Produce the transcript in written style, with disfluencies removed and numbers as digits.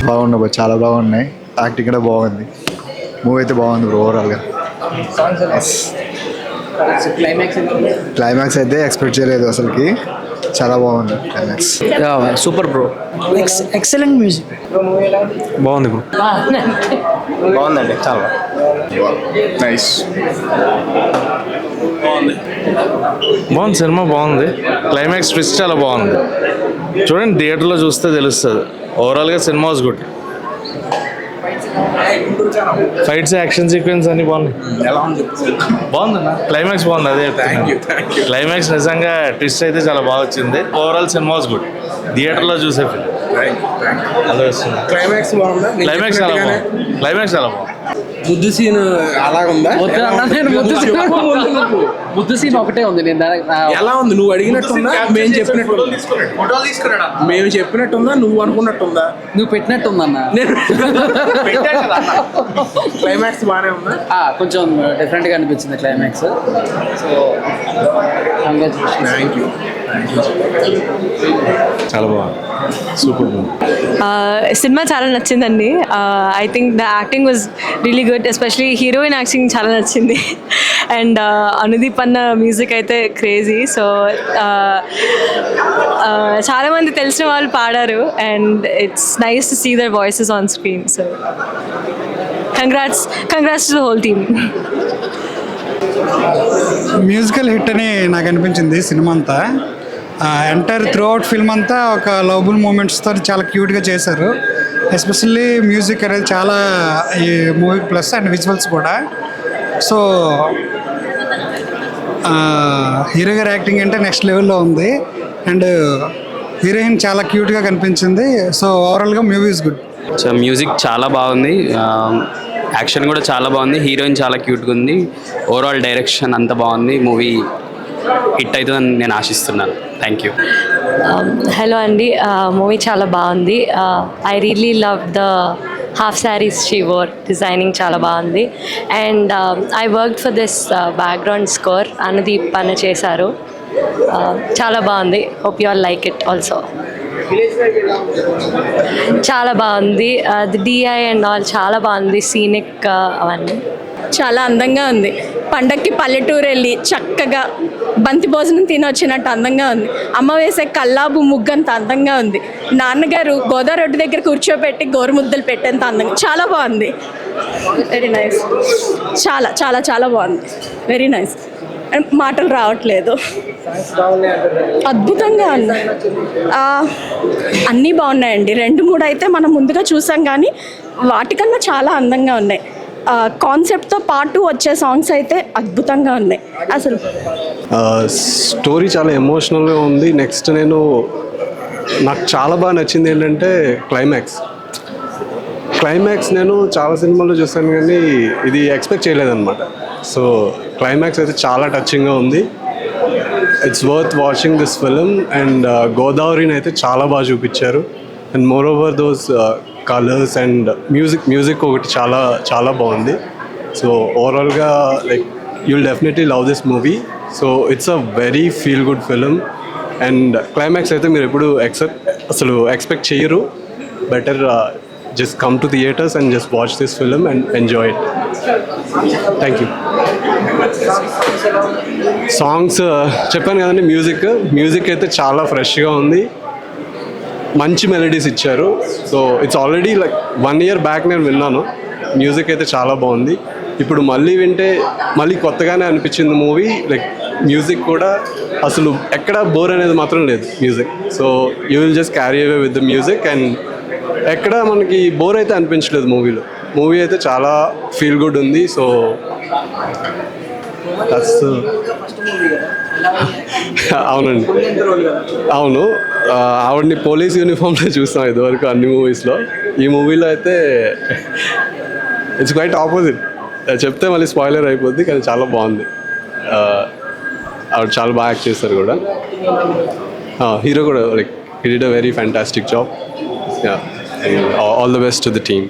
బాగున్నాయి బ్రో, చాలా బాగున్నాయి. యాక్టింగ్ కూడా బాగుంది. మూవీ అయితే బాగుంది బ్రో ఓవరాల్గా. క్లైమాక్స్ అయితే ఎక్స్పెక్ట్ చేయలేదు అసలుకి, చాలా బాగుంది climax. Super bro, excellent music. బాగుంది బ్రో. బాగుందండి, చాలా నైస్. బాగుంది సినిమా, బాగుంది. క్లైమాక్స్ ట్విస్ట్ చాలా బాగుంది. చూడండి, థియేటర్లో చూస్తే తెలుస్తుంది. ఓవరాల్గా cinema was good. Fights, action sequence అన్ని బాగున్నాయి. బాగుందన్న, క్లైమాక్స్ బాగుంది. అదే క్లైమాక్స్ నిజంగా ట్విస్ట్ అయితే చాలా బాగా వచ్చింది. Overall cinema was good. థియేటర్లో చూసే ఫిల్మ్. క్లైమాక్స్ బాగుందా? క్లైమాక్స్ చాలా బాగుంది. క్లైమాక్స్ చాలా బాగుంది. ముద్దు సీన్ అలాగుందా? ముద్దు సీన్ ఒకటే ఉంది. నేను ఎలా ఉంది? నువ్వు అడిగినట్టుందా, మేము చెప్పినట్టుందా? మేము చెప్పినట్టుందా, నువ్వు అనుకున్నట్టుందా? నువ్వు పెట్టినట్టుందన్న. క్లైమాక్స్ బాగానే ఉందా? కొంచెం డిఫరెంట్ గా అనిపించింది క్లైమాక్స్. So thank you. చాలా బాగుంది, సూపర్ మూవీ. సినిమా చాలా నచ్చిందండి. I think the acting was really good, especially heroine acting చాలా నచ్చింది. అండ్ అనుదీప్ అన్న మ్యూజిక్ అయితే క్రేజీ. సో చాలామంది తెలిసిన వాళ్ళు పాడారు and it's nice to see their voices on screen. So congrats to the whole team. Musical hit అని నాకు అనిపించింది సినిమా అంతా. ఎంటైర్ త్రూ అవుట్ ఫిల్మ్ అంతా ఒక లవబుల్ మూమెంట్స్తో చాలా క్యూట్గా చేశారు. ఎస్పెషల్లీ మ్యూజిక్ అనేది చాలా ఈ మూవీ ప్లస్ అండ్ విజువల్స్ కూడా. సో హీరో గారి యాక్టింగ్ అంటే నెక్స్ట్ లెవెల్లో ఉంది అండ్ హీరోయిన్ చాలా క్యూట్గా కనిపించింది. సో ఓవరాల్గా movie is good. So music చాలా బాగుంది, యాక్షన్ కూడా చాలా బాగుంది, హీరోయిన్ చాలా క్యూట్గా ఉంది. ఓవరాల్ డైరెక్షన్ అంతా బాగుంది. మూవీ హిట్ అవుతుందని నేను ఆశిస్తున్నాను. Thank you. హలో అండి, మూవీ చాలా బాగుంది. I really love the half saris she wore, designing చాలా బాగుంది. And I work for this background score Anudeep పని చేశారు. చాలా బాగుంది. Hope you all like it also. చాలా బాగుంది. ది డిఐ అండ్ ఆల్ చాలా బాగుంది. సీనిక్ అవన్నీ చాలా అందంగా ఉంది. పండక్కి పల్లెటూరు వెళ్ళి చక్కగా బంతి భోజనం తినొచ్చినట్టు అందంగా ఉంది. అమ్మ వేసే కల్లాబు ముగ్గంత అందంగా ఉంది. నాన్నగారు గోదావరి రోడ్డు దగ్గర కూర్చోబెట్టి గోరుముద్దలు పెట్టేంత అందంగా చాలా బాగుంది. Very nice. చాలా చాలా చాలా బాగుంది. Very nice. మాటలు రావట్లేదు. అద్భుతంగా ఉంది. అన్నీ బాగున్నాయండి. 2-3 అయితే మనం ముందుగా చూసాం కానీ వాటికన్నా చాలా అందంగా ఉన్నాయి. కాన్సెప్ట్తో పాటు వచ్చే సాంగ్స్ అయితే అద్భుతంగా ఉన్నాయి. అసలు స్టోరీ చాలా ఎమోషనల్గా ఉంది. నెక్స్ట్ నాకు చాలా బాగా నచ్చింది ఏంటంటే క్లైమాక్స్ నేను చాలా సినిమాల్లో చూస్తాను కానీ ఇది ఎక్స్పెక్ట్ చేయలేదన్నమాట. సో క్లైమాక్స్ అయితే చాలా టచింగ్గా ఉంది. It's worth watching this film. And గోదావరిని అయితే చాలా బాగా చూపించారు. And moreover those colours and music ఒకటి చాలా చాలా బాగుంది. సో ఓవరాల్గా like you will definitely love this movie. So it's a very feel good film. And climax అయితే మీరు ఎప్పుడు అసలు ఎక్స్పెక్ట్ చేయరు. Better just come to theatres and just watch this film and enjoy it. Thank you. Songs చెప్పాను కదండి, music అయితే చాలా ఫ్రెష్గా ఉంది. మంచి మెలడీస్ ఇచ్చారు. So it's already like 1 year back నేను విన్నాను. మ్యూజిక్ అయితే చాలా బాగుంది. ఇప్పుడు మళ్ళీ వింటే మళ్ళీ కొత్తగానే అనిపించింది మూవీ. లైక్ మ్యూజిక్ కూడా అసలు ఎక్కడ బోర్ అనేది మాత్రం లేదు music. So you will just carry away with the music and ఎక్కడ మనకి బోర్ అయితే అనిపించలేదు మూవీలో. మూవీ అయితే చాలా ఫీల్ గుడ్ ఉంది. సో అవునండి, అవును. ఆవిడని పోలీస్ యూనిఫామ్లో చూస్తాం ఇదివరకు అన్ని మూవీస్లో. ఈ మూవీలో అయితే ఇట్స్ క్వైట్ ఆపోజిట్. చెప్తే మళ్ళీ స్పాయిలర్ అయిపోద్ది కానీ చాలా బాగుంది. ఆవిడ చాలా బాగా యాక్ట్ చేస్తారు కూడా. హీరో కూడా like he did a very fantastic job. All the best to the team.